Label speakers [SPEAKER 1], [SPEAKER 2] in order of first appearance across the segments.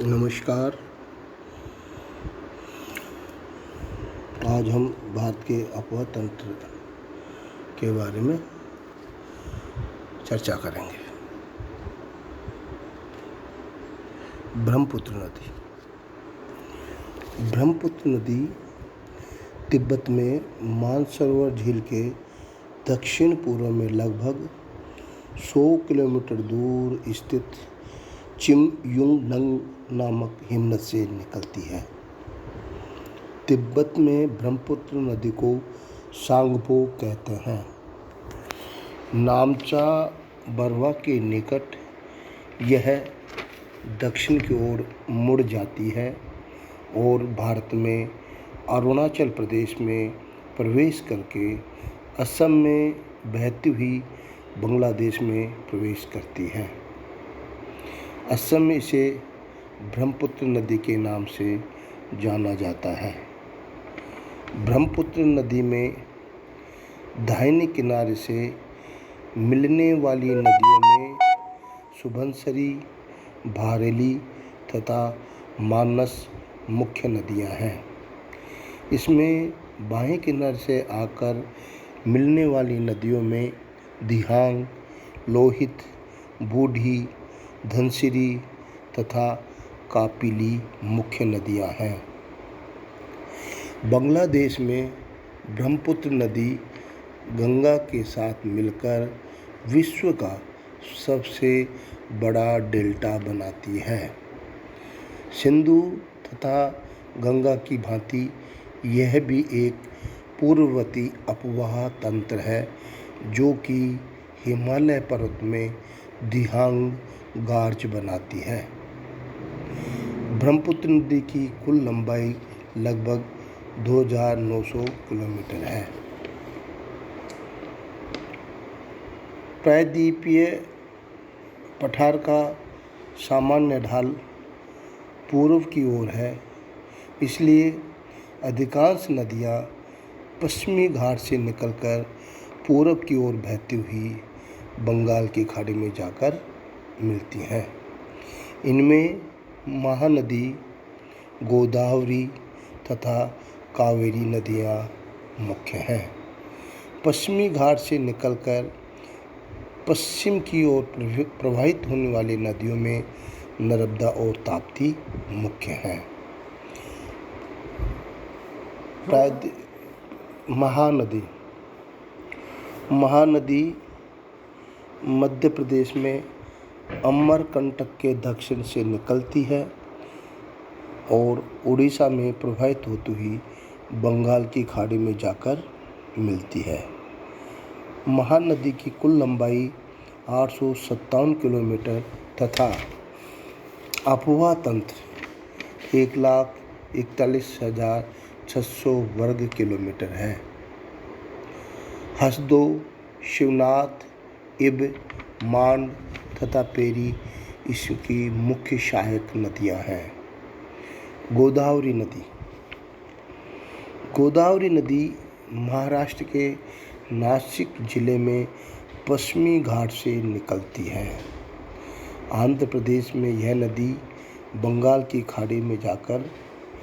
[SPEAKER 1] नमस्कार। आज हम भारत के अफवाह तंत्र के बारे में चर्चा करेंगे। ब्रह्मपुत्र नदी। ब्रह्मपुत्र नदी तिब्बत में मानसरोवर झील के दक्षिण पूर्व में लगभग 100 किलोमीटर दूर स्थित चिमयुंगनंग नामक हिमनद से निकलती है। तिब्बत में ब्रह्मपुत्र नदी को सांगपो कहते हैं। नामचा बरवा के निकट यह दक्षिण की ओर मुड़ जाती है और भारत में अरुणाचल प्रदेश में प्रवेश करके असम में बहती हुई बांग्लादेश में प्रवेश करती है। असम में इसे ब्रह्मपुत्र नदी के नाम से जाना जाता है। ब्रह्मपुत्र नदी में दाहिने किनारे से मिलने वाली नदियों में सुबनसिरी, बारेली तथा मानस मुख्य नदियां हैं। इसमें बाएं किनारे से आकर मिलने वाली नदियों में दिहांग, लोहित, बूढ़ी, धनसिरी तथा कापिली मुख्य नदियां हैं। बांग्लादेश में ब्रह्मपुत्र नदी गंगा के साथ मिलकर विश्व का सबसे बड़ा डेल्टा बनाती है। सिंधु तथा गंगा की भांति यह भी एक पूर्ववर्ती अपवाह तंत्र है जो कि हिमालय पर्वत में दिहांग गार्ज बनाती है। ब्रह्मपुत्र नदी की कुल लंबाई लगभग 2900 किलोमीटर है। प्रायद्वीपीय पठार का सामान्य ढाल पूर्व की ओर है, इसलिए अधिकांश नदियां पश्चिमी घाट से निकलकर पूर्व की ओर बहती हुई बंगाल की खाड़ी में जाकर मिलती हैं। इनमें महानदी, गोदावरी तथा कावेरी नदियां मुख्य हैं। पश्चिमी घाट से निकलकर पश्चिम की ओर प्रवाहित होने वाली नदियों में नर्मदा और ताप्ती मुख्य हैं। महानदी मध्य प्रदेश में अमरकंटक के दक्षिण से निकलती है और उड़ीसा में प्रवाहित होती हुई बंगाल की खाड़ी में जाकर मिलती है। महानदी की कुल लंबाई 857 किलोमीटर तथा अपवाह तंत्र 1,41,600 वर्ग किलोमीटर है। हसदो, शिवनाथ, इब, मांड तथा पेरी इसकी मुख्य सहायक नदियां हैं। गोदावरी नदी महाराष्ट्र के नासिक जिले में पश्चिमी घाट से निकलती है। आंध्र प्रदेश में यह नदी बंगाल की खाड़ी में जाकर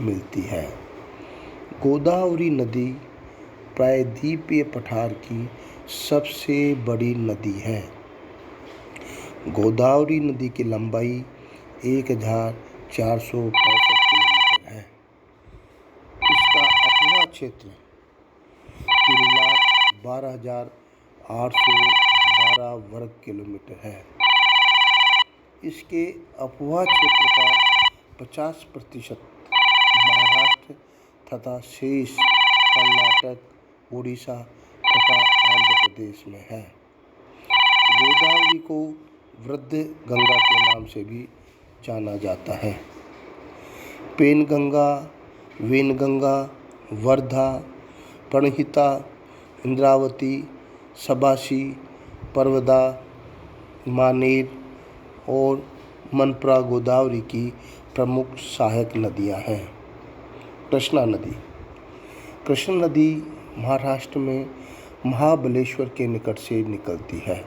[SPEAKER 1] मिलती है। गोदावरी नदी प्रायद्वीपीय पठार की सबसे बड़ी नदी है। गोदावरी नदी की लंबाई 1465 किलोमीटर है। इसका अपवाह क्षेत्र 3,12,812 वर्ग किलोमीटर है। इसके अपवाह क्षेत्र का 50% महाराष्ट्र तथा शेष कर्नाटक, उड़ीसा तथा आंध्र प्रदेश में है। गोदावरी को वृद्ध गंगा के नाम से भी जाना जाता है। पेनगंगा, वेनगंगा, वर्धा, प्रणहिता, इंद्रावती, सबासी, परवदा, मानेर और मनपरा गोदावरी की प्रमुख सहायक नदियां हैं। कृष्णा नदी महाराष्ट्र में महाबलेश्वर के निकट से निकलती है।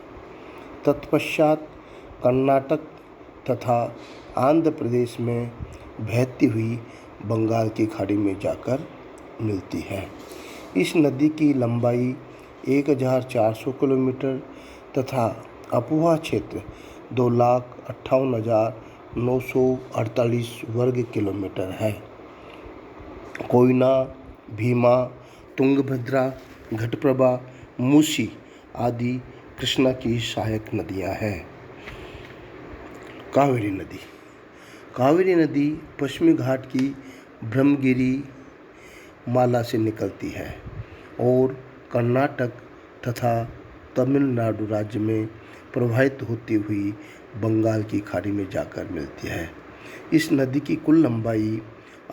[SPEAKER 1] तत्पश्चात कर्नाटक तथा आंध्र प्रदेश में बहती हुई बंगाल की खाड़ी में जाकर मिलती है। इस नदी की लंबाई 1400 किलोमीटर तथा अपवाह क्षेत्र 2,58,948 वर्ग किलोमीटर है। कोयना, भीमा, तुंगभद्रा, घटप्रभा, मूसी आदि कृष्णा की सहायक नदियां हैं। कावेरी नदी पश्चिमी घाट की ब्रह्मगिरी माला से निकलती है और कर्नाटक तथा तमिलनाडु राज्य में प्रवाहित होती हुई बंगाल की खाड़ी में जाकर मिलती है। इस नदी की कुल लंबाई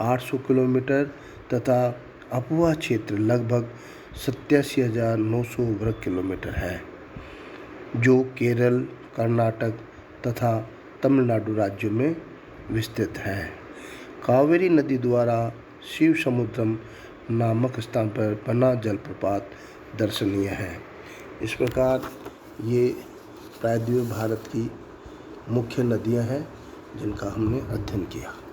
[SPEAKER 1] 800 किलोमीटर तथा अपवाह क्षेत्र लगभग 87,900 वर्ग किलोमीटर है, जो केरल, कर्नाटक तथा तमिलनाडु राज्यों में विस्तृत है। कावेरी नदी द्वारा शिव समुद्रम नामक स्थान पर बना जलप्रपात दर्शनीय है। इस प्रकार ये प्रायद्वीप भारत की मुख्य नदियां हैं जिनका हमने अध्ययन किया।